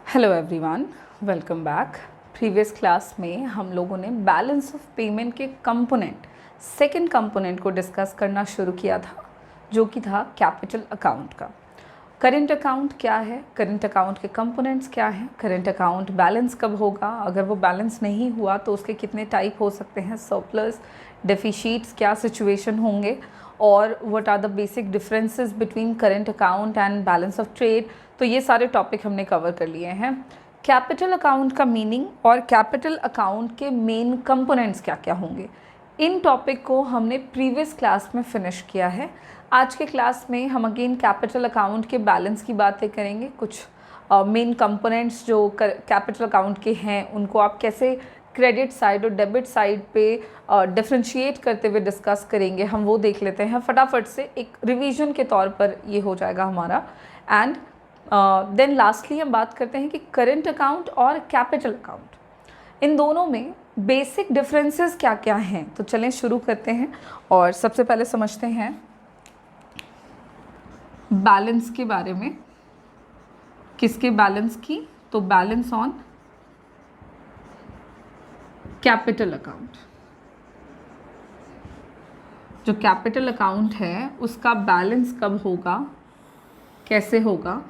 Hello everyone, welcome back. Previous class में हम लोगों ने बैलेंस ऑफ पेमेंट के सेकंड कंपोनेंट को डिस्कस करना शुरू किया था, जो कि था कैपिटल अकाउंट का। करेंट अकाउंट क्या है, करेंट अकाउंट के कंपोनेंट्स क्या हैं, करेंट अकाउंट बैलेंस कब होगा, अगर वो बैलेंस नहीं हुआ तो उसके कितने टाइप हो सकते हैं, सरप्लस, डेफिशिट्स क्या सिचुएशन होंगे, और what are the basic differences between current account and balance of trade. तो ये सारे टॉपिक हमने कवर कर लिए हैं। कैपिटल अकाउंट का मीनिंग और कैपिटल अकाउंट के मेन कंपोनेंट्स क्या क्या होंगे, इन टॉपिक को हमने प्रीवियस क्लास में फिनिश किया है। आज के क्लास में हम अगेन कैपिटल अकाउंट के बैलेंस की बातें करेंगे। कुछ मेन कंपोनेंट्स जो कैपिटल अकाउंट के हैं उनको आप कैसे क्रेडिट साइड और डेबिट साइड पे डिफरेंशिएट करते हुए डिस्कस करेंगे, हम वो देख लेते हैं फटाफट से। एक रिवीजन के तौर पर ये हो जाएगा हमारा। एंड देन लास्टली हम बात करते हैं कि करेंट अकाउंट और कैपिटल अकाउंट, इन दोनों में बेसिक डिफरेंसेस क्या क्या हैं। तो चलें शुरू करते हैं और सबसे पहले समझते हैं बैलेंस के बारे में। किसके बैलेंस की? तो बैलेंस ऑन कैपिटल अकाउंट। जो कैपिटल अकाउंट है उसका बैलेंस कब होगा, कैसे होगा,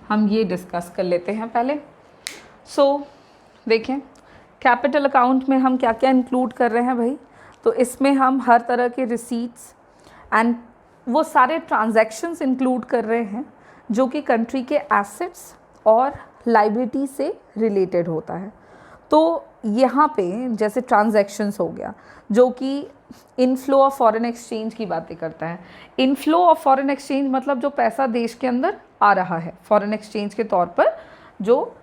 हम ये डिस्कस कर लेते हैं पहले। देखें कैपिटल अकाउंट में हम क्या क्या इंक्लूड कर रहे हैं भाई। तो इसमें हम हर तरह के रिसीट्स एंड वो सारे ट्रांजैक्शंस इंक्लूड कर रहे हैं जो कि कंट्री के एसेट्स और लाइबिलिटी से रिलेटेड होता है। तो यहाँ पे जैसे ट्रांजैक्शंस हो गया जो कि इनफ्लो ऑफ फॉरेन एक्सचेंज की बातें करता है। इनफ्लो ऑफ फॉरेन एक्सचेंज मतलब जो पैसा देश के अंदर आ रहा है फॉरेन एक्सचेंज के तौर पर, जो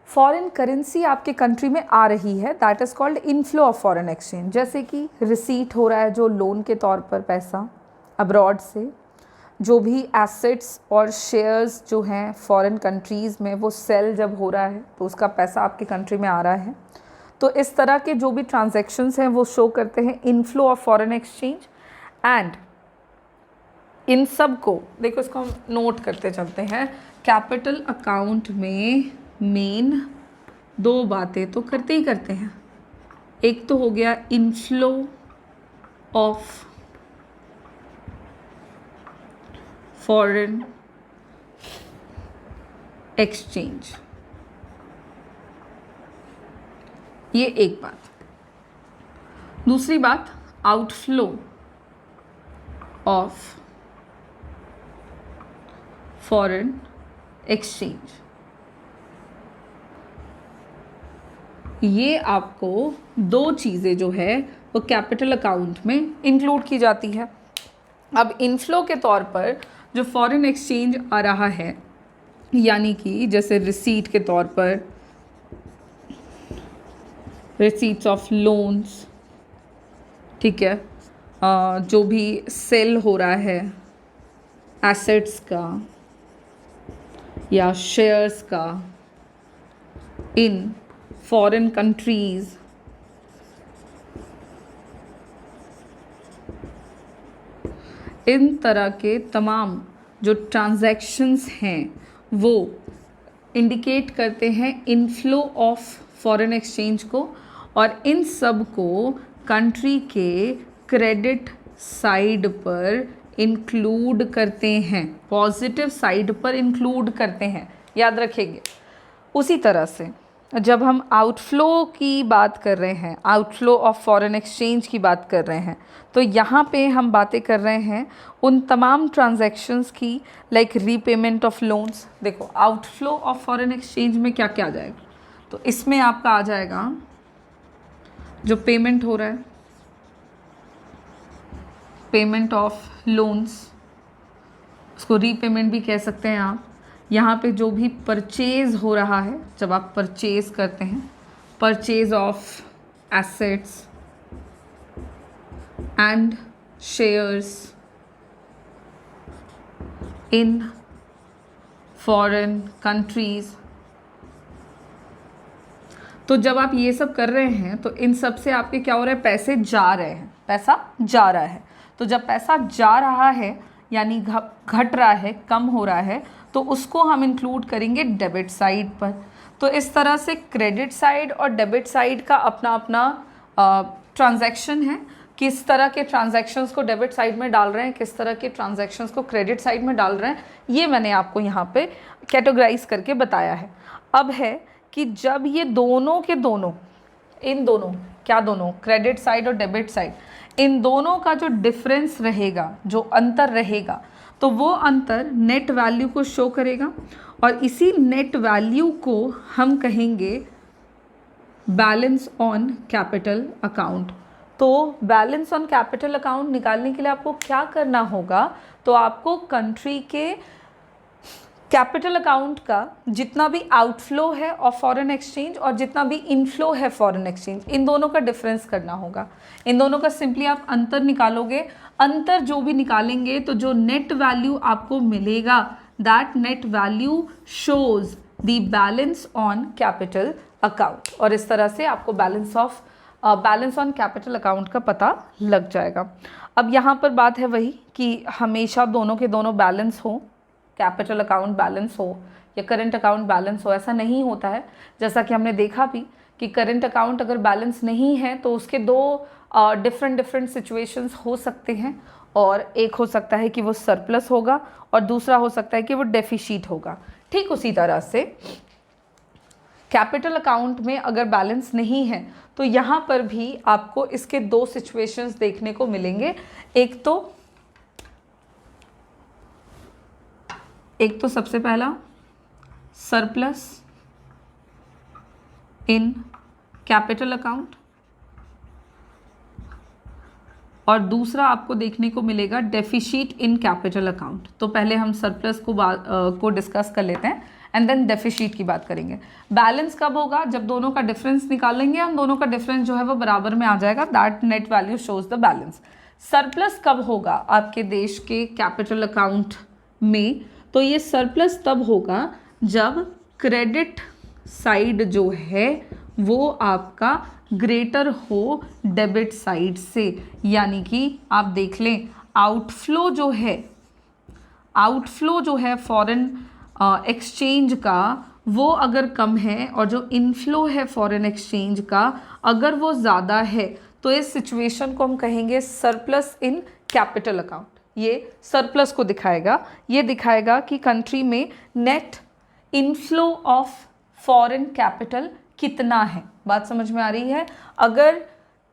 फॉरेन करेंसी आपके कंट्री में आ रही है, that is called inflow of foreign exchange. जैसे कि रिसीट हो रहा है जो लोन के तौर पर पैसा अब्रॉड से, जो भी एसेट्स और शेयर्स जो हैं फॉरेन कंट्रीज़ में वो सेल जब हो रहा है तो उसका पैसा आपके कंट्री में आ रहा है। तो इस तरह के जो भी ट्रांजैक्शंस हैं वो शो करते हैं inflow of foreign exchange. And in सब को देखो, इसको हम नोट करते चलते हैं। कैपिटल अकाउंट में मेन दो बातें तो करते ही करते हैं। एक तो हो गया इनफ्लो ऑफ फॉरेन एक्सचेंज, ये एक बात। दूसरी बात आउटफ्लो ऑफ फॉरेन एक्सचेंज। ये आपको दो चीज़ें जो है वो कैपिटल अकाउंट में इंक्लूड की जाती है। अब इनफ्लो के तौर पर जो फॉरेन एक्सचेंज आ रहा है, यानी कि जैसे रिसीट के तौर पर रिसीट्स ऑफ लोन्स, ठीक है, जो भी सेल हो रहा है एसेट्स का या शेयर्स का इन फॉरेन कंट्रीज़, इन तरह के तमाम जो ट्रांजैक्शंस हैं वो इंडिकेट करते हैं इनफ्लो ऑफ फॉरेन एक्सचेंज को, और इन सब को कंट्री के क्रेडिट साइड पर इंक्लूड करते हैं, पॉजिटिव साइड पर इंक्लूड करते हैं, याद रखेंगे। उसी तरह से जब हम आउटफ्लो की बात कर रहे हैं, आउटफ्लो ऑफ फॉरेन एक्सचेंज की बात कर रहे हैं, तो यहाँ पे हम बातें कर रहे हैं उन तमाम ट्रांजैक्शंस की, लाइक रीपेमेंट ऑफ लोन्स। देखो आउटफ्लो ऑफ फॉरेन एक्सचेंज में क्या क्या आ जाएगा, तो इसमें आपका आ जाएगा जो पेमेंट हो रहा है, पेमेंट ऑफ लोन्स, उसको रीपेमेंट भी कह सकते हैं आप। यहाँ पे जो भी परचेज़ हो रहा है, जब आप परचेज़ करते हैं, purchase of assets and shares in foreign countries, तो जब आप ये सब कर रहे हैं तो इन सब से आपके क्या हो रहा है, पैसे जा रहे हैं, पैसा जा रहा है। तो जब पैसा जा रहा है यानी घट रहा है, कम हो रहा है, तो तो उसको हम इंक्लूड करेंगे डेबिट साइड पर। तो इस तरह से क्रेडिट साइड और डेबिट साइड का अपना अपना ट्रांजैक्शन है, किस तरह के ट्रांजैक्शंस को डेबिट साइड में डाल रहे हैं, किस तरह के ट्रांजैक्शंस को क्रेडिट साइड में डाल रहे हैं, ये मैंने आपको यहाँ पे कैटेगराइज करके बताया है। अब है कि जब ये दोनों के दोनों, इन दोनों, क्या दोनों, क्रेडिट साइड और डेबिट साइड, इन दोनों का जो डिफरेंस रहेगा, जो अंतर रहेगा, तो वो अंतर नेट वैल्यू को शो करेगा और इसी नेट वैल्यू को हम कहेंगे बैलेंस ऑन कैपिटल अकाउंट। तो बैलेंस ऑन कैपिटल अकाउंट निकालने के लिए आपको क्या करना होगा, तो आपको कंट्री के कैपिटल अकाउंट का जितना भी आउटफ्लो है ऑफ फॉरेन एक्सचेंज और जितना भी इनफ्लो है फॉरेन एक्सचेंज, इन दोनों का डिफरेंस करना होगा। इन दोनों का सिंपली आप अंतर निकालोगे, अंतर जो भी निकालेंगे तो जो नेट वैल्यू आपको मिलेगा, that net value shows the balance on capital account, और इस तरह से आपको बैलेंस ऑन कैपिटल अकाउंट का पता लग जाएगा। अब यहाँ पर बात है वही कि हमेशा दोनों के दोनों बैलेंस हो, कैपिटल अकाउंट बैलेंस हो या करंट अकाउंट बैलेंस हो, ऐसा नहीं होता है। जैसा कि हमने देखा भी कि करंट अकाउंट अगर बैलेंस नहीं है तो उसके दो डिफरेंट सिचुएशंस हो सकते हैं, और एक हो सकता है कि वो सरप्लस होगा और दूसरा हो सकता है कि वो डेफिशिट होगा। ठीक उसी तरह से कैपिटल अकाउंट में अगर बैलेंस नहीं है तो यहाँ पर भी आपको इसके दो सिचुएशंस देखने को मिलेंगे। एक तो सबसे पहला सरप्लस इन कैपिटल अकाउंट, और दूसरा आपको देखने को मिलेगा डेफिशिट इन कैपिटल अकाउंट। तो पहले हम सरप्लस को डिस्कस कर लेते हैं एंड देन डेफिशिट की बात करेंगे। बैलेंस कब होगा, जब दोनों का डिफरेंस निकालेंगे हम, दोनों का डिफरेंस जो है वो बराबर में आ जाएगा, that net value shows the balance. Surplus कब होगा आपके देश के कैपिटल अकाउंट में, तो ये सरप्लस तब होगा जब क्रेडिट साइड जो है वो आपका ग्रेटर हो डेबिट साइड से, यानी कि आप देख लें आउटफ्लो जो है फॉरेन एक्सचेंज का वो अगर कम है और जो इनफ्लो है फॉरेन एक्सचेंज का अगर वो ज़्यादा है, तो इस सिचुएशन को हम कहेंगे सरप्लस इन कैपिटल अकाउंट। ये सरप्लस को दिखाएगा, ये दिखाएगा कि कंट्री में net inflow of foreign capital कितना है। बात समझ में आ रही है? अगर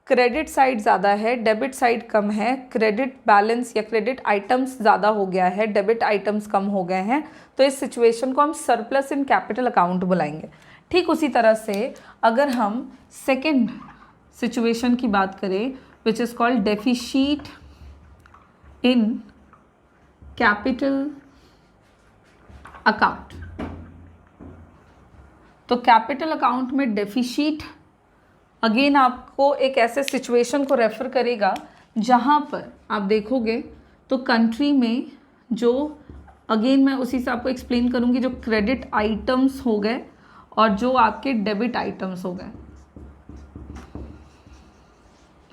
क्रेडिट साइड ज़्यादा है, डेबिट साइड कम है, क्रेडिट बैलेंस या क्रेडिट आइटम्स ज़्यादा हो गया है, डेबिट आइटम्स कम हो गए हैं, तो इस सिचुएशन को हम सरप्लस इन कैपिटल अकाउंट बुलाएंगे। ठीक उसी तरह से अगर हम सेकेंड सिचुएशन की बात करें, which is called deficit in capital account, तो कैपिटल अकाउंट में डेफिशिट अगेन आपको एक ऐसे सिचुएशन को रेफर करेगा जहां पर आप देखोगे तो कंट्री में जो, अगेन मैं उसी से आपको एक्सप्लेन करूंगी, जो क्रेडिट आइटम्स हो गए और जो आपके डेबिट आइटम्स हो गए।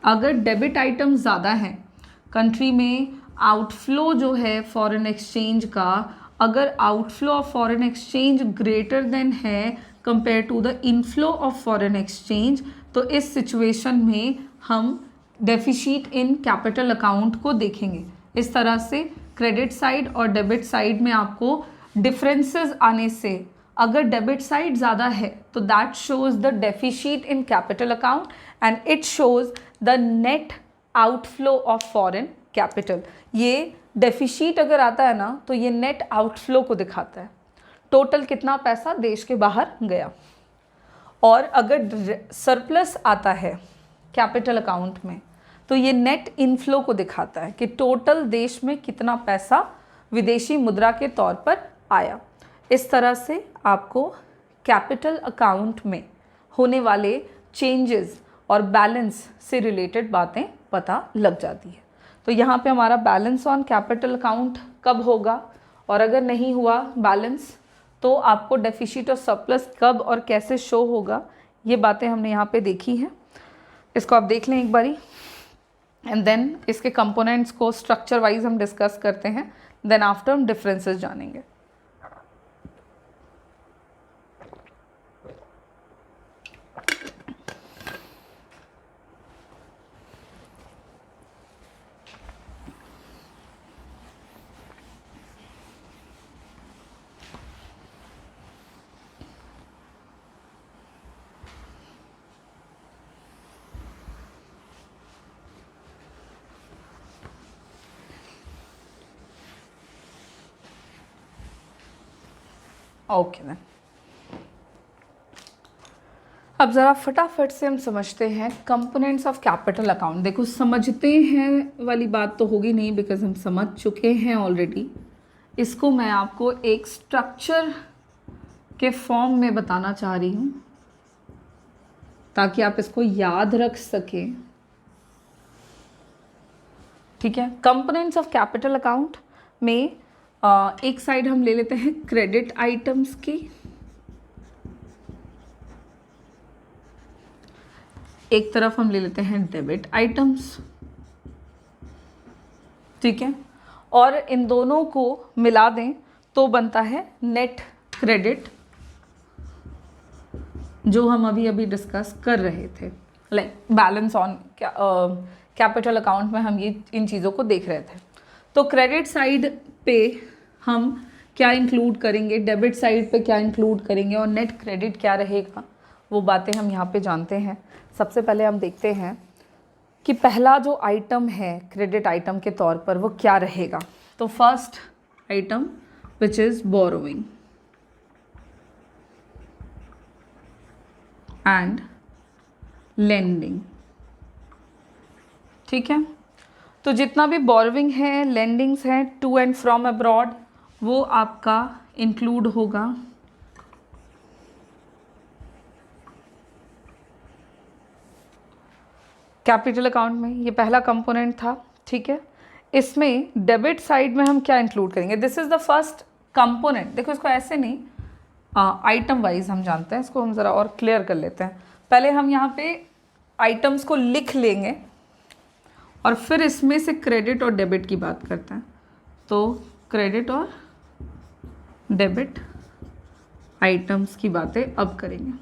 अगर डेबिट आइटम्स ज़्यादा हैं कंट्री में, आउटफ्लो जो है फॉरेन एक्सचेंज का, अगर outflow of foreign exchange greater than है compare to the inflow of foreign exchange, तो इस सिचुएशन में हम डेफिशिट इन कैपिटल अकाउंट को देखेंगे। इस तरह से क्रेडिट साइड और डेबिट साइड में आपको डिफरेंसेस आने से, अगर डेबिट साइड ज़्यादा है तो that shows the deficit in capital account and it shows the net outflow of foreign capital. ये डेफिशिट अगर आता है ना तो ये नेट आउटफ्लो को दिखाता है, टोटल कितना पैसा देश के बाहर गया। और अगर सरप्लस आता है कैपिटल अकाउंट में तो ये नेट इनफ्लो को दिखाता है कि टोटल देश में कितना पैसा विदेशी मुद्रा के तौर पर आया। इस तरह से आपको कैपिटल अकाउंट में होने वाले चेंजेस और बैलेंस से रिलेटेड बातें पता लग जाती है। तो यहाँ पे हमारा बैलेंस ऑन कैपिटल अकाउंट कब होगा, और अगर नहीं हुआ बैलेंस तो आपको डेफिशिट और सरप्लस कब और कैसे शो होगा, ये बातें हमने यहाँ पे देखी हैं। इसको आप देख लें एक बारी एंड देन इसके कंपोनेंट्स को स्ट्रक्चर वाइज हम डिस्कस करते हैं, देन आफ्टर हम डिफरेंसेस जानेंगे। ओके देन, अब ज़रा फटाफट से हम समझते हैं कंपोनेंट्स ऑफ कैपिटल अकाउंट। देखो समझते हैं वाली बात तो होगी नहीं, बिकॉज हम समझ चुके हैं ऑलरेडी। इसको मैं आपको एक स्ट्रक्चर के फॉर्म में बताना चाह रही हूँ ताकि आप इसको याद रख सकें। ठीक है, कंपोनेंट्स ऑफ कैपिटल अकाउंट में एक साइड हम ले लेते हैं क्रेडिट आइटम्स की, एक तरफ हम ले लेते हैं डेबिट आइटम्स। ठीक है, और इन दोनों को मिला दें तो बनता है नेट क्रेडिट, जो हम अभी अभी डिस्कस कर रहे थे। Like balance on capital account में हम ये इन चीज़ों को देख रहे थे। तो क्रेडिट साइड पे हम क्या इंक्लूड करेंगे, डेबिट साइड पे क्या इंक्लूड करेंगे और नेट क्रेडिट क्या रहेगा, वो बातें हम यहाँ पे जानते हैं। सबसे पहले हम देखते हैं कि पहला जो आइटम है क्रेडिट आइटम के तौर पर वो क्या रहेगा। तो first item which is borrowing and lending. ठीक है, तो जितना भी बोरोइंग है, लेंडिंग्स हैं, टू एंड फ्रॉम अब्रॉड, वो आपका इंक्लूड होगा कैपिटल अकाउंट में। ये पहला कंपोनेंट था। ठीक है, इसमें डेबिट साइड में हम क्या इंक्लूड करेंगे, this is the first component. देखो इसको ऐसे नहीं, आइटम वाइज हम जानते हैं, इसको हम ज़रा और क्लियर कर लेते हैं। पहले हम यहाँ पे आइटम्स को लिख लेंगे और फिर इसमें से क्रेडिट और डेबिट की बात करते हैं। तो क्रेडिट और डेबिट आइटम्स की बातें अब करेंगे।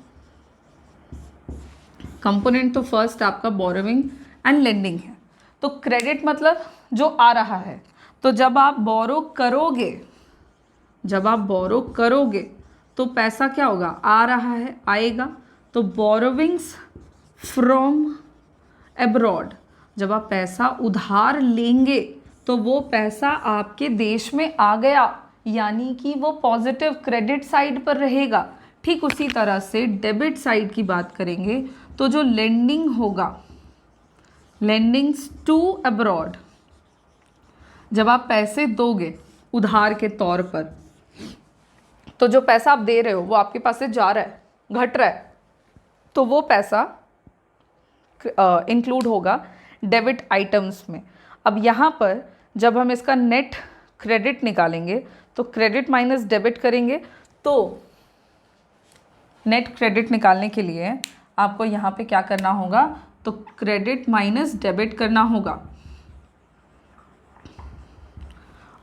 कंपोनेंट तो फर्स्ट आपका बोरोइंग एंड लेंडिंग है। तो क्रेडिट मतलब जो आ रहा है, तो जब आप बोरो करोगे तो पैसा क्या होगा, आ रहा है, आएगा। तो बोरोविंग्स फ्रॉम अब्रॉड, जब आप पैसा उधार लेंगे तो वो पैसा आपके देश में आ गया, यानी कि वो पॉजिटिव क्रेडिट साइड पर रहेगा। ठीक उसी तरह से डेबिट साइड की बात करेंगे तो जो लेंडिंग होगा, लेंडिंग्स टू अब्रॉड, जब आप पैसे दोगे उधार के तौर पर, तो जो पैसा आप दे रहे हो वो आपके पास से जा रहा है, घट रहा है, तो वो पैसा इंक्लूड होगा डेबिट आइटम्स में। अब यहाँ पर जब हम इसका नेट क्रेडिट निकालेंगे तो क्रेडिट माइनस डेबिट करेंगे, तो नेट क्रेडिट निकालने के लिए आपको यहाँ पे क्या करना होगा, तो क्रेडिट माइनस डेबिट करना होगा।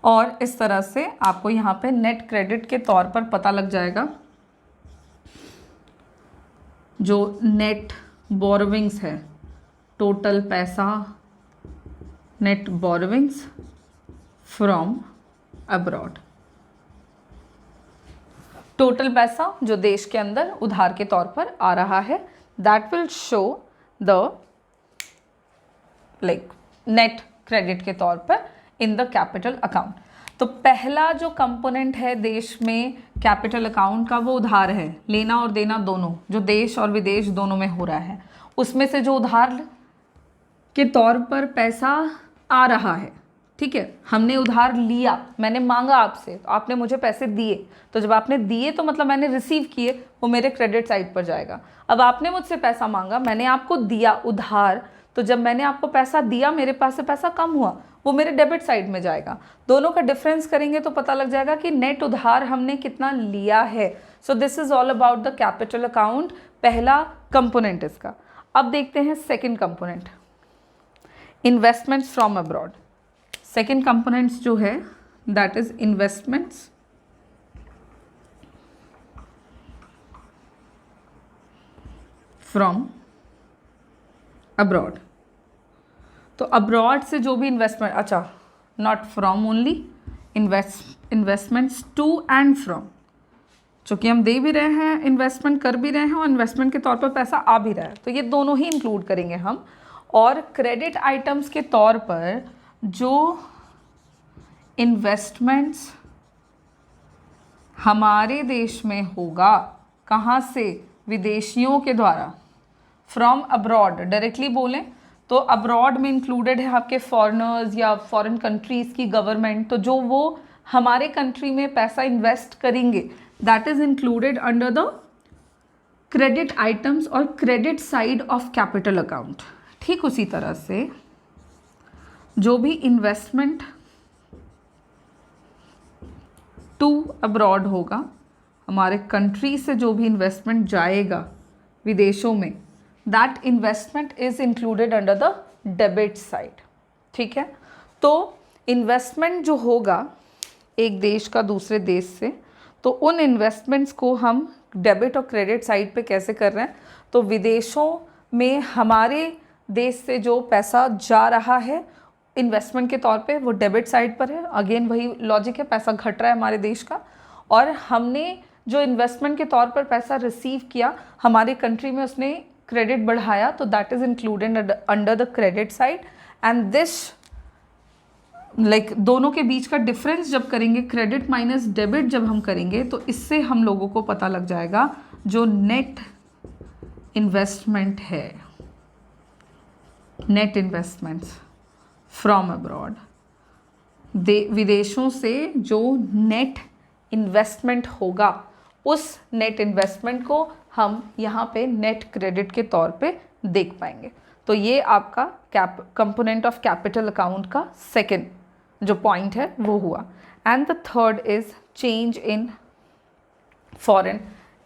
और इस तरह से आपको यहाँ पे नेट क्रेडिट के तौर पर पता लग जाएगा जो नेट बोरोविंग्स है, टोटल पैसा, net borrowings from abroad, total पैसा जो देश के अंदर उधार के तौर पर आ रहा है, that will show the like net credit के तौर पर इन द कैपिटल अकाउंट। तो पहला जो कंपोनेंट है देश में कैपिटल अकाउंट का, वो उधार है, लेना और देना दोनों, जो देश और विदेश दोनों में हो रहा है। उसमें से जो उधार के तौर पर पैसा आ रहा है, ठीक है, हमने उधार लिया, मैंने मांगा आपसे, तो आपने मुझे पैसे दिए, तो जब आपने दिए तो मतलब मैंने रिसीव किए, वो मेरे क्रेडिट साइड पर जाएगा। अब आपने मुझसे पैसा मांगा, मैंने आपको दिया उधार, तो जब मैंने आपको पैसा दिया, मेरे पास से पैसा कम हुआ, वो मेरे डेबिट साइड में जाएगा। दोनों का डिफरेंस करेंगे तो पता लग जाएगा कि नेट उधार हमने कितना लिया है। So this is all about the capital account, पहला कंपोनेंट इसका। अब देखते हैं second component, investments from abroad. Second components जो है that is investments from abroad. तो अब्रॉड से जो भी इन्वेस्टमेंट, अच्छा not from only, investments to and from, चूँकि हम दे भी रहे हैं, इन्वेस्टमेंट कर भी रहे हैं और इन्वेस्टमेंट के तौर पर पैसा आ भी रहा है, तो ये दोनों ही इंक्लूड करेंगे हम। और क्रेडिट आइटम्स के तौर पर जो इन्वेस्टमेंट्स हमारे देश में होगा, कहाँ से, विदेशियों के द्वारा, फ्रॉम अब्रॉड। डायरेक्टली बोलें तो अब्रॉड में इंक्लूडेड है आपके फॉरेनर्स या फॉरेन कंट्रीज़ की गवर्नमेंट, तो जो वो हमारे कंट्री में पैसा इन्वेस्ट करेंगे that is included under the credit items और credit side of capital account. ठीक उसी तरह से जो भी इन्वेस्टमेंट टू अब्रॉड होगा, हमारे कंट्री से जो भी इन्वेस्टमेंट जाएगा विदेशों में, that investment is included under the debit side. ठीक है, तो इन्वेस्टमेंट जो होगा एक देश का दूसरे देश से, तो उन इन्वेस्टमेंट्स को हम डेबिट और क्रेडिट साइड पे कैसे कर रहे हैं, तो विदेशों में हमारे देश से जो पैसा जा रहा है इन्वेस्टमेंट के तौर पे वो डेबिट साइड पर है। अगेन वही लॉजिक है, पैसा घट रहा है हमारे देश का, और हमने जो इन्वेस्टमेंट के तौर पर पैसा रिसीव किया हमारे कंट्री में उसने क्रेडिट बढ़ाया, तो that is included under the credit side. And this like दोनों के बीच का डिफरेंस जब करेंगे, क्रेडिट माइनस डेबिट जब हम करेंगे, तो इससे हम लोगों को पता लग जाएगा जो नेट इन्वेस्टमेंट है, नेट इन्वेस्टमेंट्स फ्रॉम अब्रॉड, विदेशों से जो नेट इन्वेस्टमेंट होगा उस नेट इन्वेस्टमेंट को हम यहाँ पे नेट क्रेडिट के तौर पे देख पाएंगे। तो ये आपका कंपोनेंट ऑफ कैपिटल अकाउंट का सेकंड जो पॉइंट है वो हुआ। And the third is change in foreign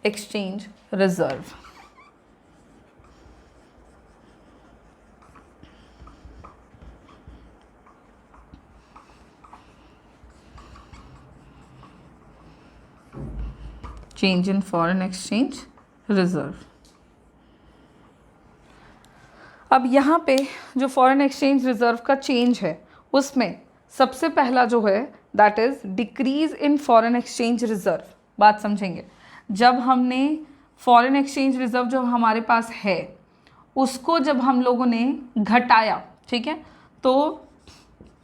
exchange reserve. Change in foreign exchange reserve. अब यहाँ पे जो फॉरेन एक्सचेंज रिजर्व का चेंज है उसमें सबसे पहला जो है that is decrease in foreign exchange reserve. बात समझेंगे, जब हमने फॉरेन एक्सचेंज रिजर्व जो हमारे पास है उसको जब हम लोगों ने घटाया, ठीक है, तो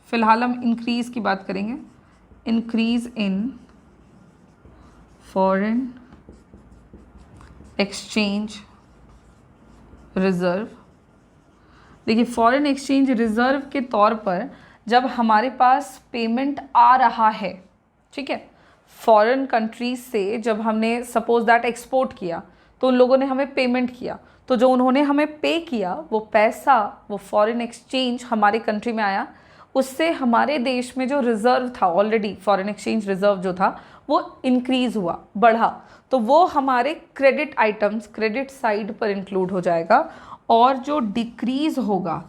फिलहाल हम इंक्रीज़ की बात करेंगे, increase in foreign exchange reserve. देखिए फॉरेन एक्सचेंज रिजर्व के तौर पर जब हमारे पास पेमेंट आ रहा है, ठीक है, फॉरेन कंट्रीज से जब हमने सपोज दैट एक्सपोर्ट किया तो उन लोगों ने हमें पेमेंट किया, तो जो उन्होंने हमें पे किया वो पैसा, वो फॉरेन एक्सचेंज हमारे कंट्री में आया, उससे हमारे देश में जो रिज़र्व था ऑलरेडी, फॉरेन एक्सचेंज रिज़र्व जो था वो इंक्रीज़ हुआ, बढ़ा, तो वो हमारे क्रेडिट आइटम्स क्रेडिट साइड पर इंक्लूड हो जाएगा। और जो डिक्रीज़ होगा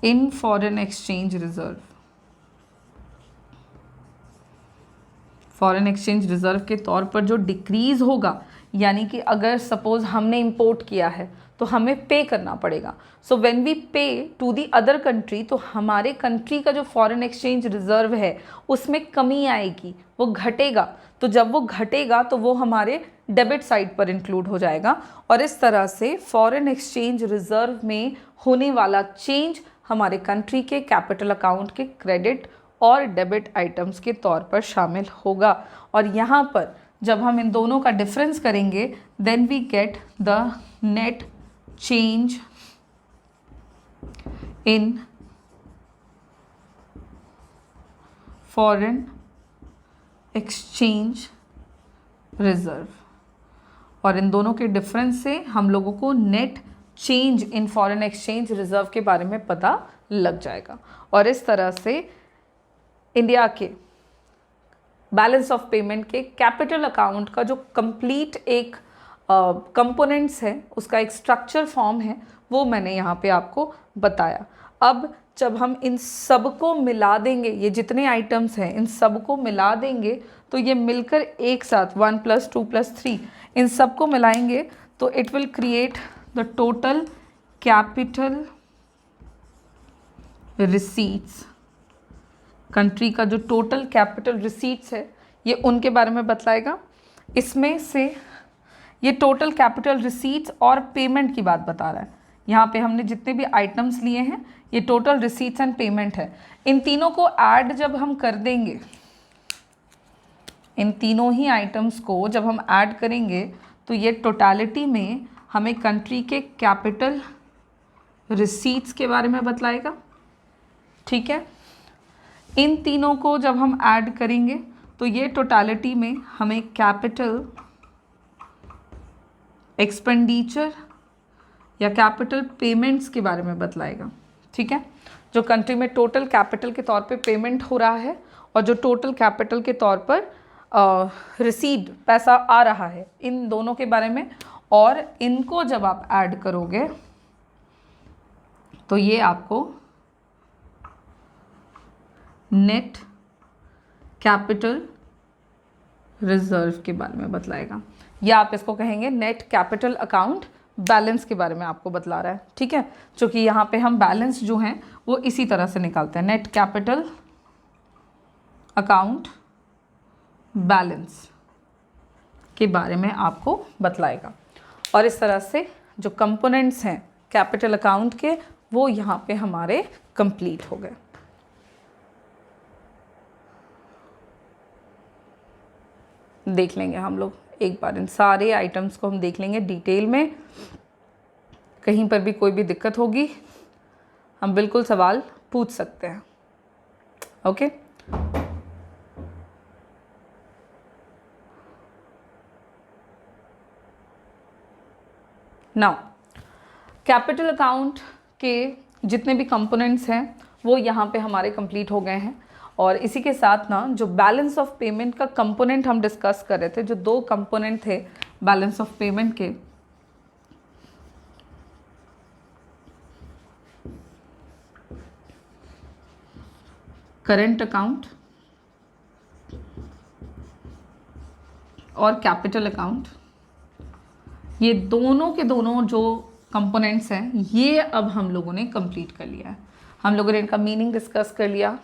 इन foreign exchange reserve, foreign exchange reserve के तौर पर जो डिक्रीज़ होगा, यानी कि अगर सपोज हमने इंपोर्ट किया है तो हमें पे करना पड़ेगा, सो व्हेन वी पे टू दी अदर कंट्री, तो हमारे कंट्री का जो फॉरेन एक्सचेंज रिज़र्व है उसमें कमी आएगी, वो घटेगा, तो जब वो घटेगा तो वो हमारे डेबिट साइड पर इंक्लूड हो जाएगा। और इस तरह से फॉरेन एक्सचेंज रिज़र्व में होने वाला चेंज हमारे कंट्री के कैपिटल अकाउंट के क्रेडिट और डेबिट आइटम्स के तौर पर शामिल होगा। और यहाँ पर जब हम इन दोनों का डिफरेंस करेंगे then we get the net change in foreign exchange reserve. और इन दोनों के डिफरेंस से हम लोगों को net change in foreign exchange reserve के बारे में पता लग जाएगा। और इस तरह से इंडिया के बैलेंस ऑफ पेमेंट के कैपिटल अकाउंट का जो कंप्लीट एक कंपोनेंट्स है, उसका एक स्ट्रक्चर फॉर्म है, वो मैंने यहाँ पे आपको बताया। अब जब हम इन सब को मिला देंगे, ये जितने आइटम्स हैं इन सब को मिला देंगे तो ये मिलकर एक साथ 1 + 2 + 3 इन सब को मिलाएंगे तो it will create the total capital receipts. Country का जो टोटल कैपिटल रिसीट्स है ये उनके बारे में बतलाएगा। इसमें से ये टोटल कैपिटल रिसीट्स और पेमेंट की बात बता रहा है, यहाँ पे हमने जितने भी आइटम्स लिए हैं ये टोटल रिसीट्स एंड पेमेंट है। इन तीनों को ऐड जब हम कर देंगे, इन तीनों ही आइटम्स को जब हम ऐड करेंगे तो ये टोटलिटी में हमें कंट्री के कैपिटल रिसीट्स के बारे में बतलाएगा। ठीक है, इन तीनों को जब हम ऐड करेंगे तो ये टोटलिटी में हमें कैपिटल एक्सपेंडिचर या कैपिटल पेमेंट्स के बारे में बतलाएगा। ठीक है, जो कंट्री में टोटल कैपिटल के तौर पे पेमेंट हो रहा है और जो टोटल कैपिटल के तौर पर रिसीव्ड पैसा आ रहा है, इन दोनों के बारे में। और इनको जब आप ऐड करोगे तो ये आपको नेट कैपिटल रिजर्व के बारे में बतलाएगा, या आप इसको कहेंगे नेट कैपिटल अकाउंट बैलेंस के बारे में आपको बतला रहा है। ठीक है, क्योंकि यहाँ पे हम बैलेंस जो हैं वो इसी तरह से निकालते हैं, नेट कैपिटल अकाउंट बैलेंस के बारे में आपको बतलाएगा। और इस तरह से जो कंपोनेंट्स हैं कैपिटल अकाउंट के वो यहाँ पे हमारे कंप्लीट हो गए। देख लेंगे हम लोग एक बार, इन सारे आइटम्स को हम देख लेंगे डिटेल में। कहीं पर भी कोई भी दिक्कत होगी हम बिल्कुल सवाल पूछ सकते हैं। ओके, नाउ कैपिटल अकाउंट के जितने भी कंपोनेंट्स हैं वो यहाँ पे हमारे कंप्लीट हो गए हैं। और इसी के साथ ना जो बैलेंस ऑफ पेमेंट का कंपोनेंट हम डिस्कस कर रहे थे, जो दो कंपोनेंट थे बैलेंस ऑफ पेमेंट के, करंट अकाउंट और कैपिटल अकाउंट, ये दोनों के दोनों जो कंपोनेंट्स हैं ये अब हम लोगों ने कंप्लीट कर लिया है। हम लोगों ने इनका मीनिंग डिस्कस कर लिया,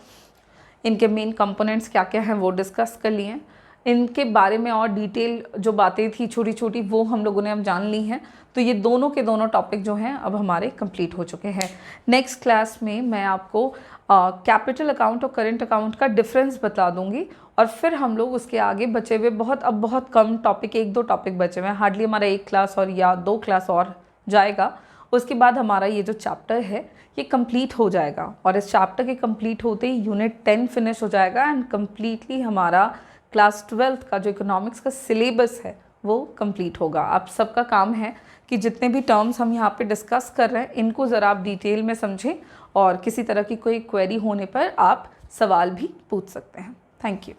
इनके मेन कंपोनेंट्स क्या क्या हैं वो डिस्कस कर लिए, इनके बारे में और डिटेल जो बातें थी छोटी छोटी वो हम लोगों ने अब जान ली हैं। तो ये दोनों के दोनों टॉपिक जो हैं अब हमारे कंप्लीट हो चुके हैं। नेक्स्ट क्लास में मैं आपको कैपिटल अकाउंट और करंट अकाउंट का डिफरेंस बता दूंगी, और फिर हम लोग उसके आगे बचे हुए बहुत कम टॉपिक, 1-2 टॉपिक बचे हुए हैं, हार्डली हमारा 1 क्लास और या 2 क्लास और जाएगा। उसके बाद हमारा ये जो चैप्टर है ये कंप्लीट हो जाएगा, और इस चैप्टर के कंप्लीट होते ही यूनिट 10 फिनिश हो जाएगा एंड कम्प्लीटली हमारा क्लास 12th का जो इकोनॉमिक्स का सिलेबस है वो कंप्लीट होगा। आप सबका काम है कि जितने भी टर्म्स हम यहाँ पे डिस्कस कर रहे हैं इनको ज़रा आप डिटेल में समझें, और किसी तरह की कोई क्वेरी होने पर आप सवाल भी पूछ सकते हैं। Thank you.